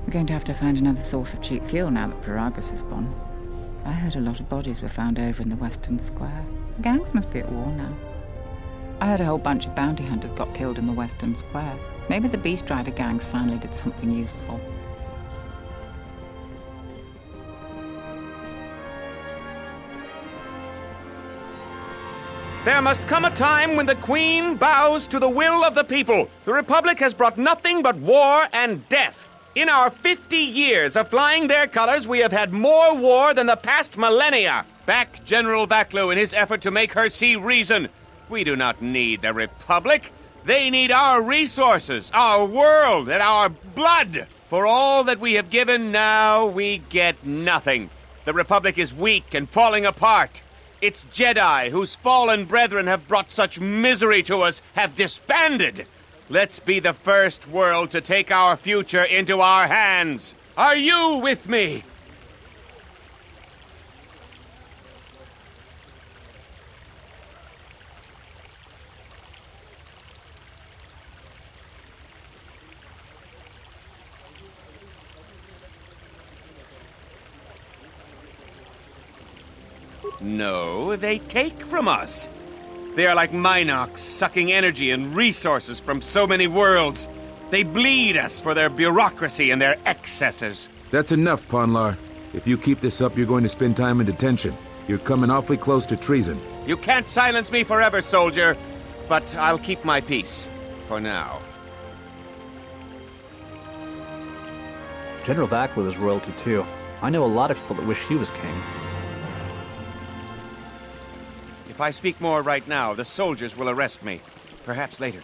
We're going to have to find another source of cheap fuel now that Paragus is gone. I heard a lot of bodies were found over in the Western Square. The gangs must be at war now. I heard a whole bunch of bounty hunters got killed in the Western Square. Maybe the Beast Rider gangs finally did something useful. There must come a time when the Queen bows to the will of the people. The Republic has brought nothing but war and death. In our 50 years of flying their colors, we have had more war than the past millennia. Back General Vaklu in his effort to make her see reason. We do not need the Republic. They need our resources, our world, and our blood. For all that we have given, now we get nothing. The Republic is weak and falling apart. Its Jedi, whose fallen brethren have brought such misery to us, have disbanded. Let's be the first world to take our future into our hands. Are you with me? No, they take from us. They are like Minox, sucking energy and resources from so many worlds. They bleed us for their bureaucracy and their excesses. That's enough, Ponlar. If you keep this up, you're going to spend time in detention. You're coming awfully close to treason. You can't silence me forever, soldier. But I'll keep my peace. For now. General Vaklu is royalty too. I know a lot of people that wish he was king. If I speak more right now, the soldiers will arrest me. Perhaps later.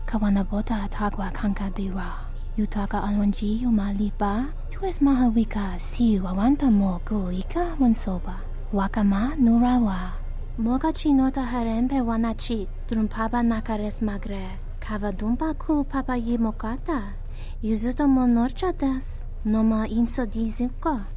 Kawanabota Tagwa Kankadiwa. Yutaka Alwanji Umalipa. Tues Mahawika Si Wawanta Mogu Ika Wansoba. Wakama Nurawa. Mogachi nota harempe wanachi. Drumpaba nakares magre. Kavadumpa ku papa yi mokata. Yuzuta monorcha das. Noma inso dizuka.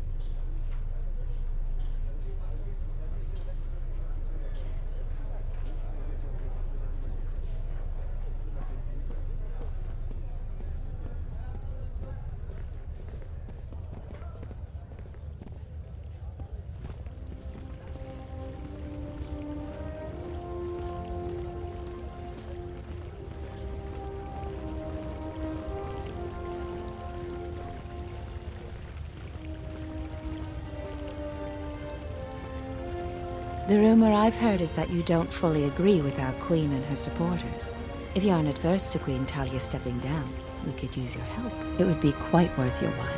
The rumor I've heard is that you don't fully agree with our Queen and her supporters. If you aren't adverse to Queen Talia stepping down, we could use your help. It would be quite worth your while.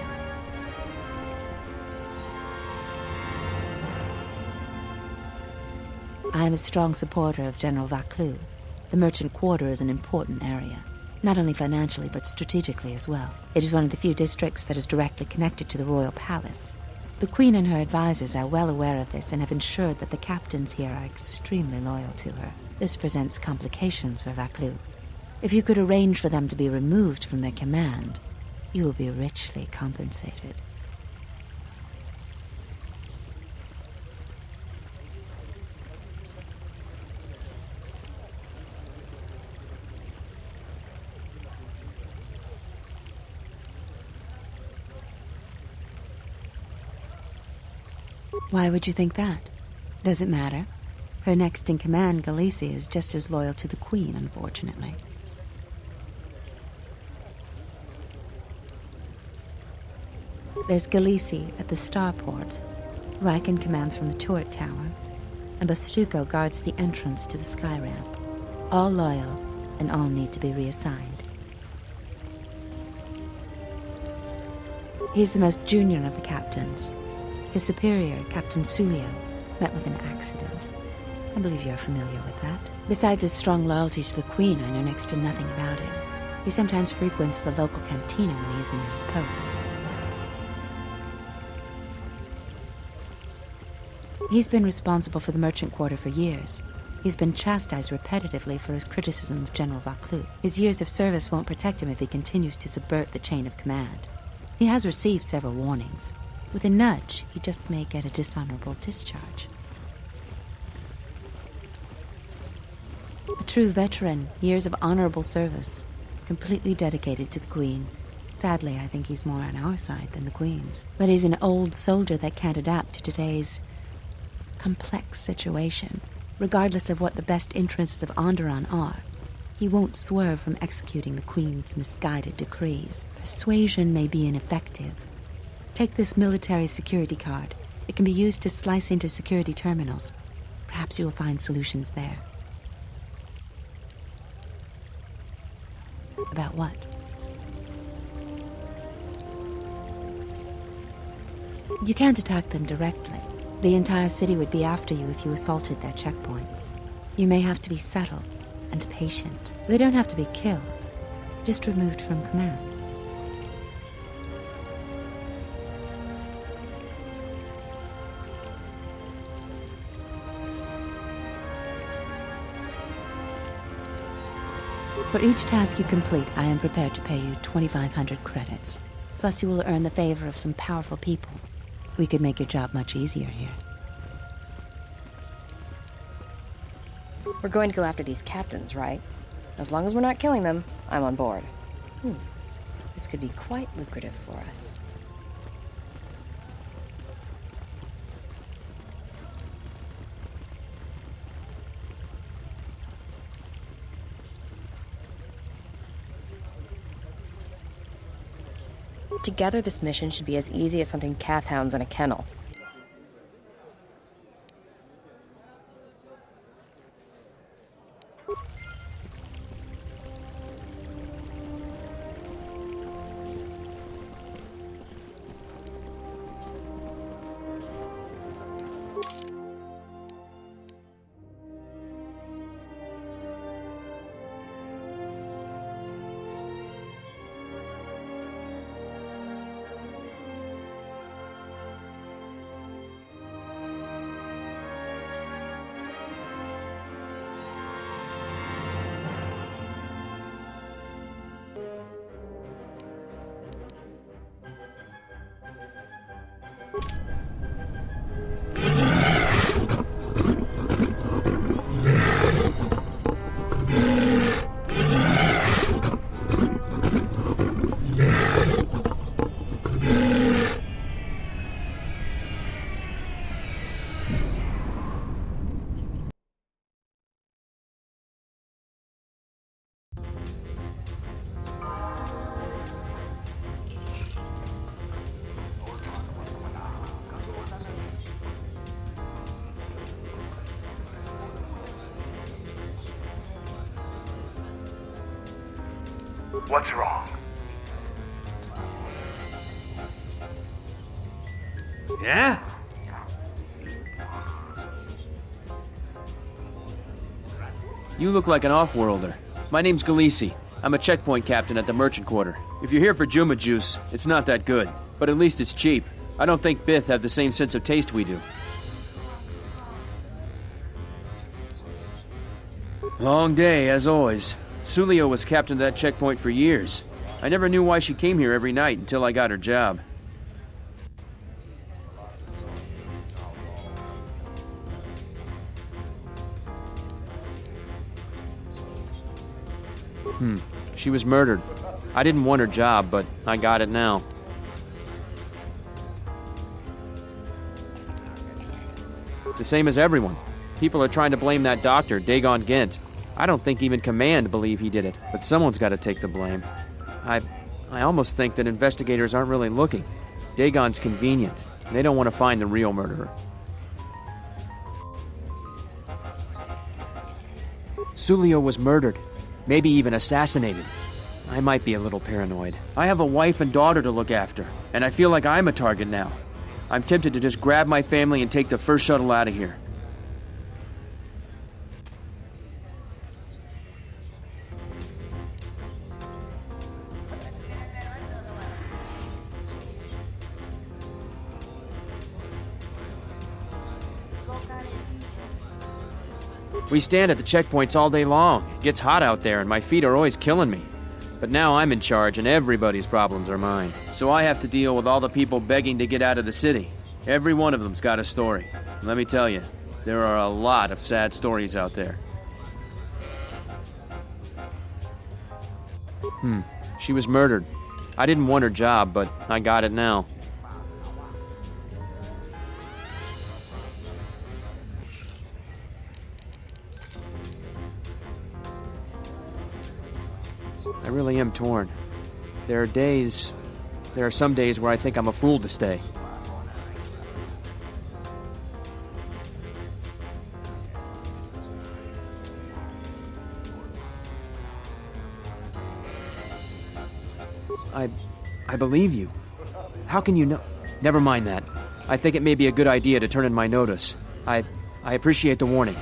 I am a strong supporter of General Vaklu. The Merchant Quarter is an important area, not only financially but strategically as well. It is one of the few districts that is directly connected to the Royal Palace. The Queen and her advisors are well aware of this and have ensured that the captains here are extremely loyal to her. This presents complications for Vaklu. If you could arrange for them to be removed from their command, you will be richly compensated. Why would you think that? Does it matter? Her next in command, Khaleesi, is just as loyal to the Queen, unfortunately. There's Khaleesi at the starport. Riken commands from the turret tower, and Bastuco guards the entrance to the sky ramp. All loyal, and all need to be reassigned. He's the most junior of the captains. His superior, Captain Sulio, met with an accident. I believe you're familiar with that. Besides his strong loyalty to the Queen, I know next to nothing about him. He sometimes frequents the local cantina when he isn't at his post. He's been responsible for the Merchant Quarter for years. He's been chastised repetitively for his criticism of General Vaklu. His years of service won't protect him if he continues to subvert the chain of command. He has received several warnings. With a nudge, he just may get a dishonorable discharge. A true veteran, years of honorable service, completely dedicated to the Queen. Sadly, I think he's more on our side than the Queen's. But he's an old soldier that can't adapt to today's complex situation. Regardless of what the best interests of Oндерон are, he won't swerve from executing the Queen's misguided decrees. Persuasion may be ineffective. Take this military security card. It can be used to slice into security terminals. Perhaps you will find solutions there. About what? You can't attack them directly. The entire city would be after you if you assaulted their checkpoints. You may have to be subtle and patient. They don't have to be killed, just removed from command. For each task you complete, I am prepared to pay you 2,500 credits. Plus you will earn the favor of some powerful people. We could make your job much easier here. We're going to go after these captains, right? As long as we're not killing them, I'm on board. This could be quite lucrative for us. Together, this mission should be as easy as hunting calf hounds in a kennel. What's wrong? Yeah? You look like an off-worlder. My name's Galisi. I'm a checkpoint captain at the merchant quarter. If you're here for Juma juice, it's not that good. But at least it's cheap. I don't think Bith have the same sense of taste we do. Long day, as always. Sulio was captain of that checkpoint for years. I never knew why she came here every night until I got her job. She was murdered. I didn't want her job, but I got it now. The same as everyone. People are trying to blame that doctor, Dagon Gent. I don't think even Command believe he did it, but someone's got to take the blame. I almost think that investigators aren't really looking. Dagon's convenient. They don't want to find the real murderer. Sulio was murdered. Maybe even assassinated. I might be a little paranoid. I have a wife and daughter to look after, and I feel like I'm a target now. I'm tempted to just grab my family and take the first shuttle out of here. We stand at the checkpoints all day long. It gets hot out there and my feet are always killing me. But now I'm in charge and everybody's problems are mine. So I have to deal with all the people begging to get out of the city. Every one of them's got a story. Let me tell you, there are a lot of sad stories out there. She was murdered. I didn't want her job, but I got it now. I really am torn. There are some days where I think I'm a fool to stay. I believe you. How can you know? Never mind that. I think it may be a good idea to turn in my notice. I appreciate the warning.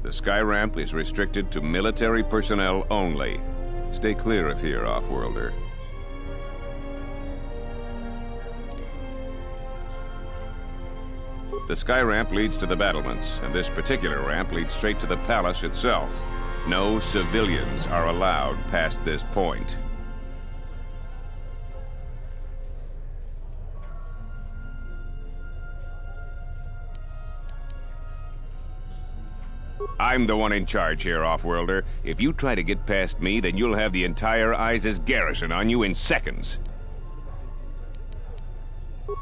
The sky ramp is restricted to military personnel only. Stay clear of here, Offworlder. The sky ramp leads to the battlements, and this particular ramp leads straight to the palace itself. No civilians are allowed past this point. I'm the one in charge here, Offworlder. If you try to get past me, then you'll have the entire ISIS garrison on you in seconds.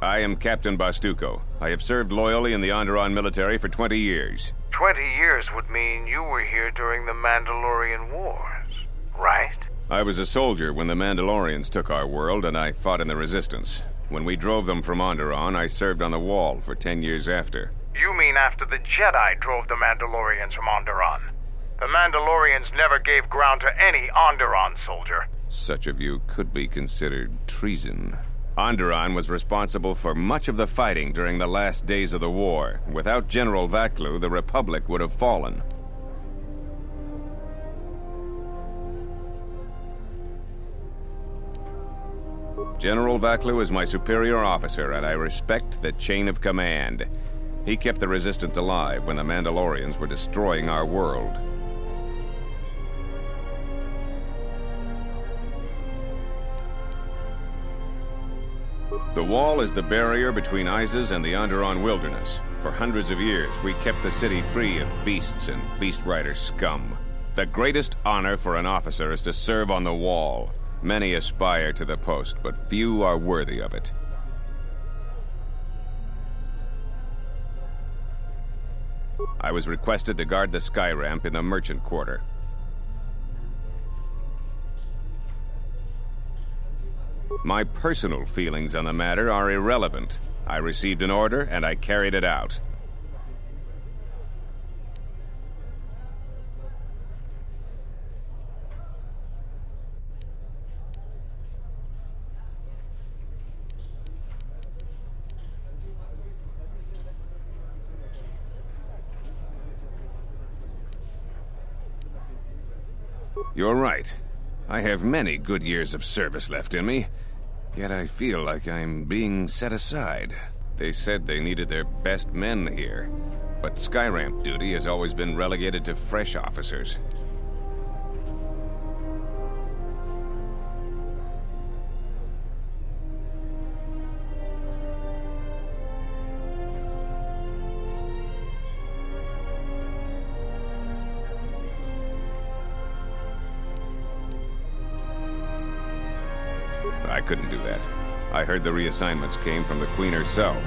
I am Captain Bastuco. I have served loyally in the Ondorron military for 20 years. 20 years would mean you were here during the Mandalorian Wars, right? I was a soldier when the Mandalorians took our world, and I fought in the Resistance. When we drove them from Ondorron, I served on the Wall for 10 years after. You mean after the Jedi drove the Mandalorians from Ondorron? The Mandalorians never gave ground to any Ondorron soldier. Such of you could be considered treason. Ondorron was responsible for much of the fighting during the last days of the war. Without General Vaklu, the Republic would have fallen. General Vaklu is my superior officer, and I respect the chain of command. He kept the Resistance alive when the Mandalorians were destroying our world. The Wall is the barrier between ISIS and the Ondorron wilderness. For hundreds of years, we kept the city free of beasts and beast rider scum. The greatest honor for an officer is to serve on the Wall. Many aspire to the post, but few are worthy of it. I was requested to guard the sky ramp in the merchant quarter. My personal feelings on the matter are irrelevant. I received an order, and I carried it out. You're right. I have many good years of service left in me, yet I feel like I'm being set aside. They said they needed their best men here, but Skyramp duty has always been relegated to fresh officers. I couldn't do that. I heard the reassignments came from the Queen herself.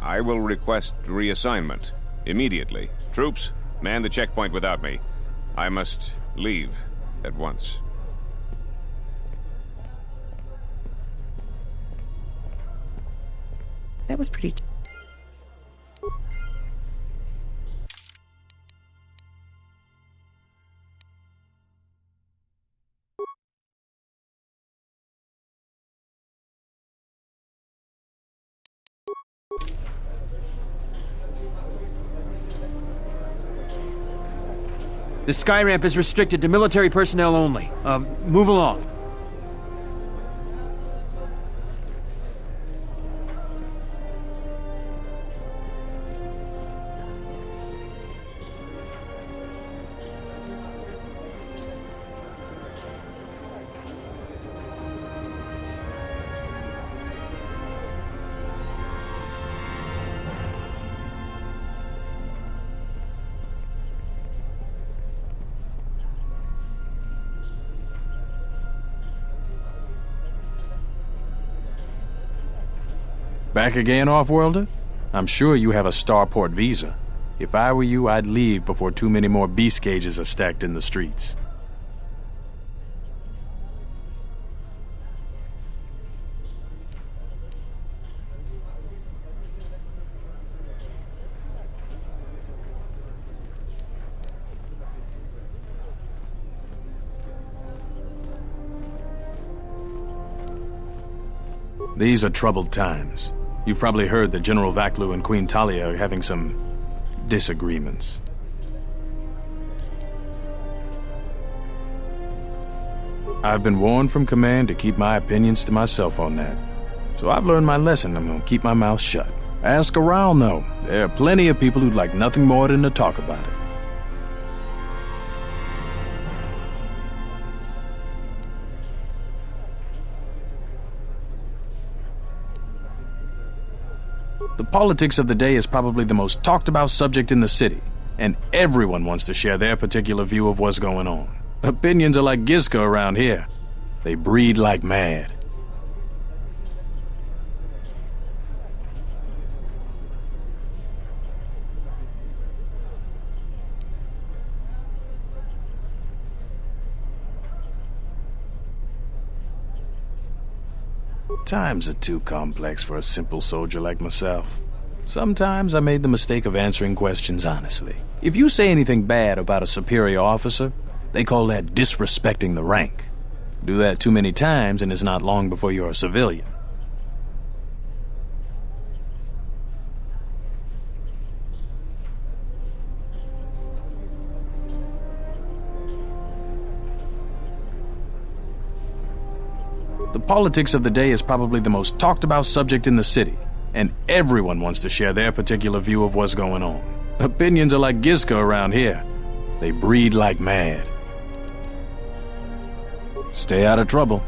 I will request reassignment. Immediately. Troops, man the checkpoint without me. I must leave at once. That was pretty... The Skyramp is restricted to military personnel only. Move along. Back again, Off-Worlder? I'm sure you have a starport visa. If I were you, I'd leave before too many more beast cages are stacked in the streets. These are troubled times. You've probably heard that General Vaklu and Queen Talia are having some disagreements. I've been warned from command to keep my opinions to myself on that. So I've learned my lesson. I'm gonna keep my mouth shut. Ask around, though. There are plenty of people who'd like nothing more than to talk about it. The politics of the day is probably the most talked about subject in the city, and everyone wants to share their particular view of what's going on. Opinions are like Gizka around here. They breed like mad. Times are too complex for a simple soldier like myself. Sometimes I made the mistake of answering questions honestly. If you say anything bad about a superior officer, they call that disrespecting the rank. Do that too many times and it's not long before you're a civilian. The politics of the day is probably the most talked about subject in the city, and everyone wants to share their particular view of what's going on. Opinions are like Gizka around here. They breed like mad. Stay out of trouble.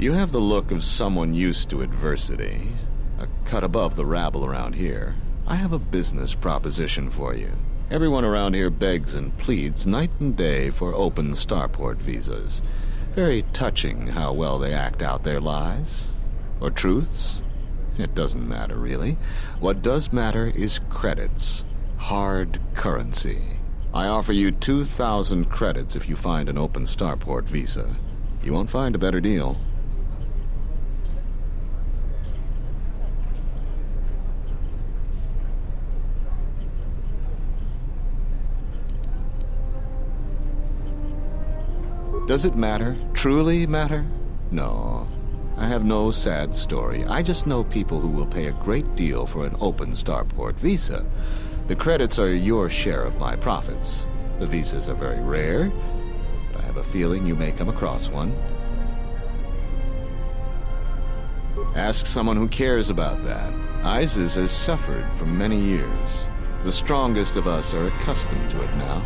You have the look of someone used to adversity, a cut above the rabble around here. I have a business proposition for you. Everyone around here begs and pleads night and day for open starport visas. Very touching how well they act out their lies. Or truths. It doesn't matter, really. What does matter is credits. Hard currency. I offer you 2,000 credits if you find an open starport visa. You won't find a better deal. Does it matter? Truly matter? No. I have no sad story. I just know people who will pay a great deal for an open starport visa. The credits are your share of my profits. The visas are very rare, but I have a feeling you may come across one. Ask someone who cares about that. ISIS has suffered for many years. The strongest of us are accustomed to it now.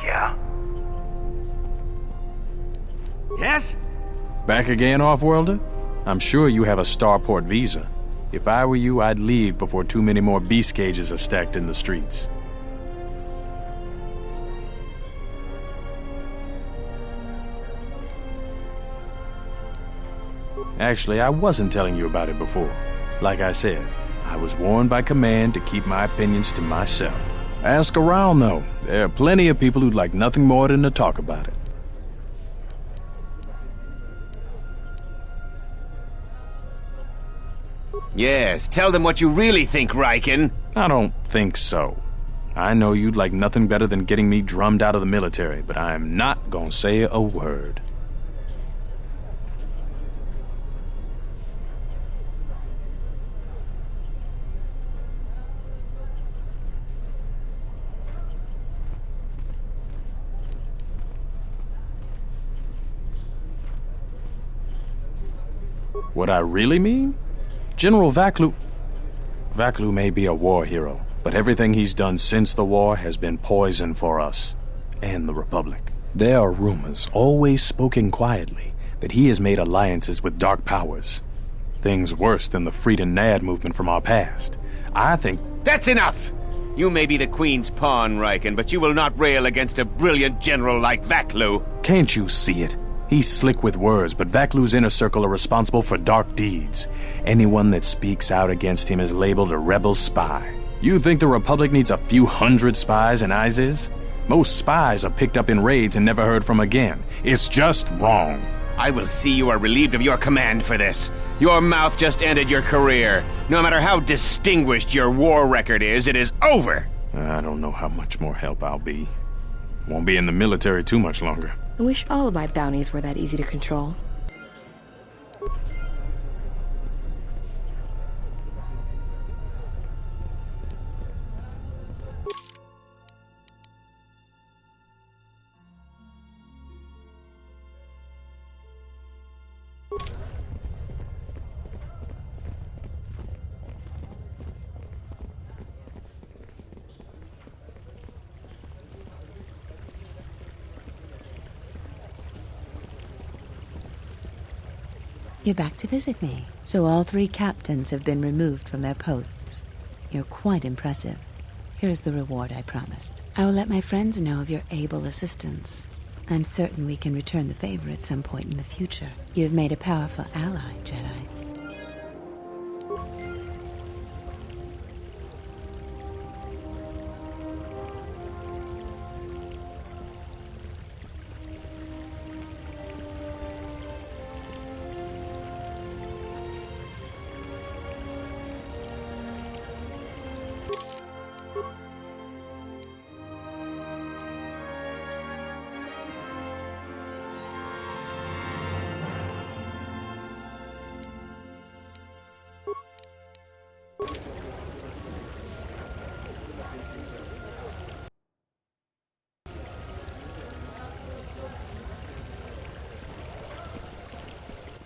Yeah? Yes? Back again, Off-Worlder? I'm sure you have a starport visa. If I were you, I'd leave before too many more beast cages are stacked in the streets. Actually, I wasn't telling you about it before. Like I said, I was warned by command to keep my opinions to myself. Ask around, though. There are plenty of people who'd like nothing more than to talk about it. Yes, tell them what you really think, Riken. I don't think so. I know you'd like nothing better than getting me drummed out of the military, but I'm not gonna say a word. What I really mean? General Vaklu may be a war hero, but everything he's done since the war has been poison for us and the Republic. There are rumors, always spoken quietly, that he has made alliances with dark powers. Things worse than the Freedom Nad movement from our past. I think... That's enough! You may be the Queen's pawn, Riken, but you will not rail against a brilliant general like Vaklu. Can't you see it? He's slick with words, but Vaklu's inner circle are responsible for dark deeds. Anyone that speaks out against him is labeled a rebel spy. You think the Republic needs a few hundred spies in ISIS? Most spies are picked up in raids and never heard from again. It's just wrong. I will see you are relieved of your command for this. Your mouth just ended your career. No matter how distinguished your war record is, it is over. I don't know how much more help I'll be. Won't be in the military too much longer. I wish all of my bounties were that easy to control. You're back to visit me. So all 3 captains have been removed from their posts. You're quite impressive. Here's the reward I promised. I will let my friends know of your able assistance. I'm certain we can return the favor at some point in the future. You've made a powerful ally, Jedi.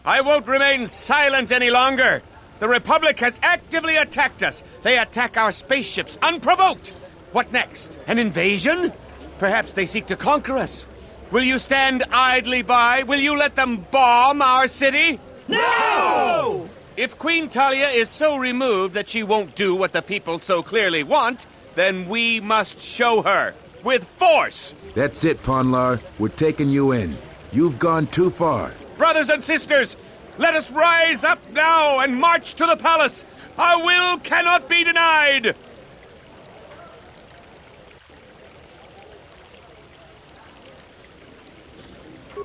I won't remain silent any longer. The Republic has actively attacked us. They attack our spaceships unprovoked. What next? An invasion? Perhaps they seek to conquer us. Will you stand idly by? Will you let them bomb our city? No! If Queen Talia is so removed that she won't do what the people so clearly want, then we must show her. With force! That's it, Ponlar. We're taking you in. You've gone too far. Brothers and sisters, let us rise up now and march to the palace. Our will cannot be denied.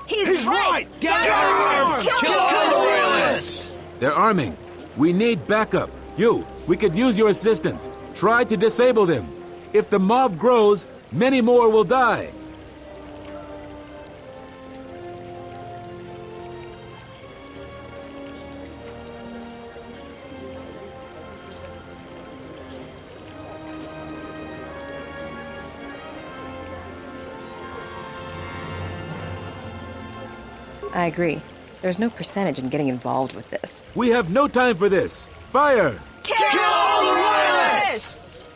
He's right! Get arms! Kill the Royalists! They're arming. We need backup. We could use your assistance. Try to disable them. If the mob grows, many more will die. I agree. There's no percentage in getting involved with this. We have no time for this. Fire! Kill all the Royalists!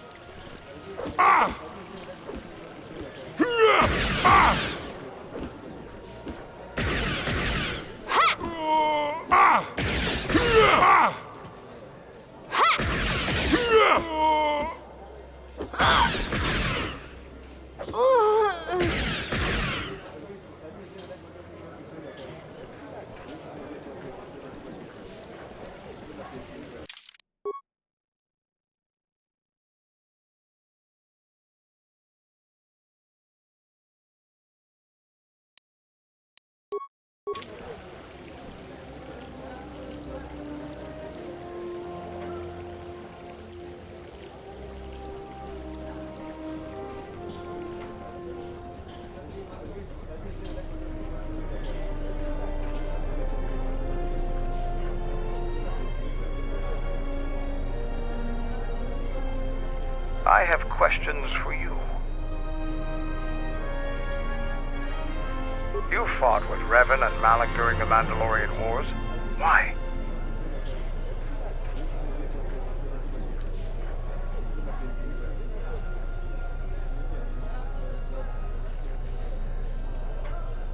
I have questions for you. You fought with Revan and Malak during the Mandalorian Wars. Why?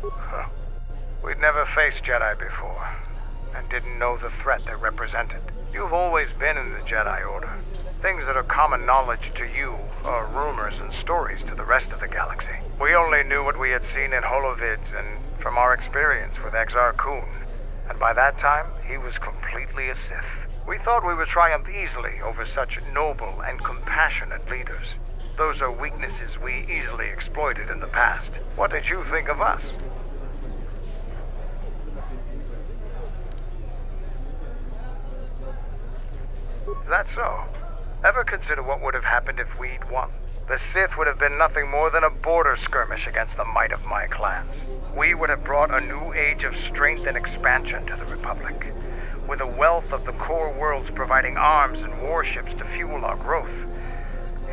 Huh. We'd never faced Jedi before, and didn't know the threat they represented. You've always been in the Jedi Order. Things that are common knowledge to you are rumors and stories to the rest of the galaxy. We only knew what we had seen in holovids and from our experience with Exar Kun. And by that time, he was completely a Sith. We thought we would triumph easily over such noble and compassionate leaders. Those are weaknesses we easily exploited in the past. What did you think of us? Is that so? Ever consider what would have happened if we'd won? The Sith would have been nothing more than a border skirmish against the might of my clans. We would have brought a new age of strength and expansion to the Republic, with a wealth of the core worlds providing arms and warships to fuel our growth.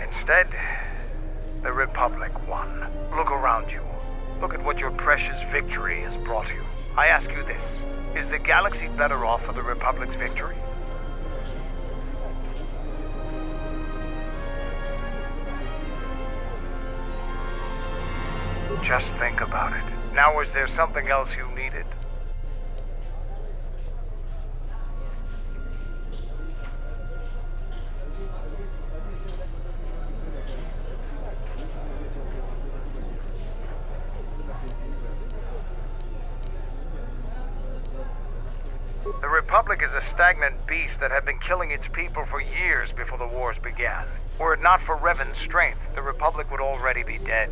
Instead, the Republic won. Look around you. Look at what your precious victory has brought you. I ask you this, is the galaxy better off for the Republic's victory? Just think about it. Now, is there something else you needed? The Republic is a stagnant beast that had been killing its people for years before the wars began. Were it not for Revan's strength, the Republic would already be dead.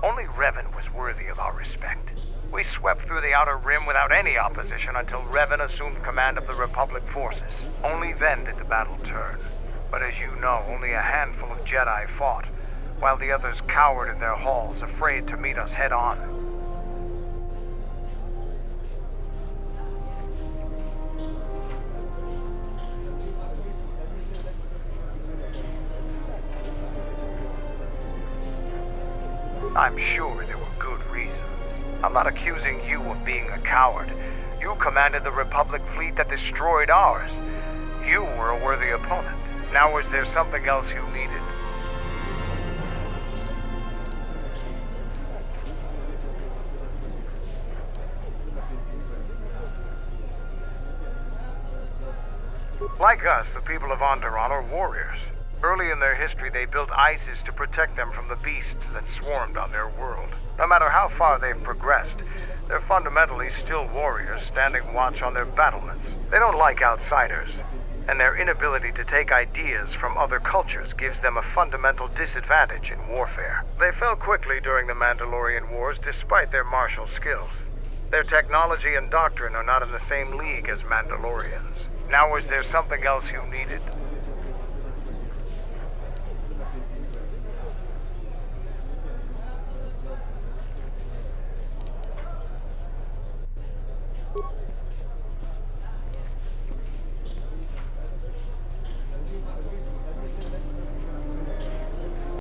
Only Revan was worthy of our respect. We swept through the Outer Rim without any opposition until Revan assumed command of the Republic forces. Only then did the battle turn. But as you know, only a handful of Jedi fought, while the others cowered in their halls, afraid to meet us head-on. I'm sure there were good reasons. I'm not accusing you of being a coward. You commanded the Republic fleet that destroyed ours. You were a worthy opponent. Now is there something else you needed? Like us, the people of Oндерон are warriors. Early in their history, they built ices to protect them from the beasts that swarmed on their world. No matter how far they've progressed, they're fundamentally still warriors standing watch on their battlements. They don't like outsiders, and their inability to take ideas from other cultures gives them a fundamental disadvantage in warfare. They fell quickly during the Mandalorian Wars despite their martial skills. Their technology and doctrine are not in the same league as Mandalorians. Now is there something else you needed?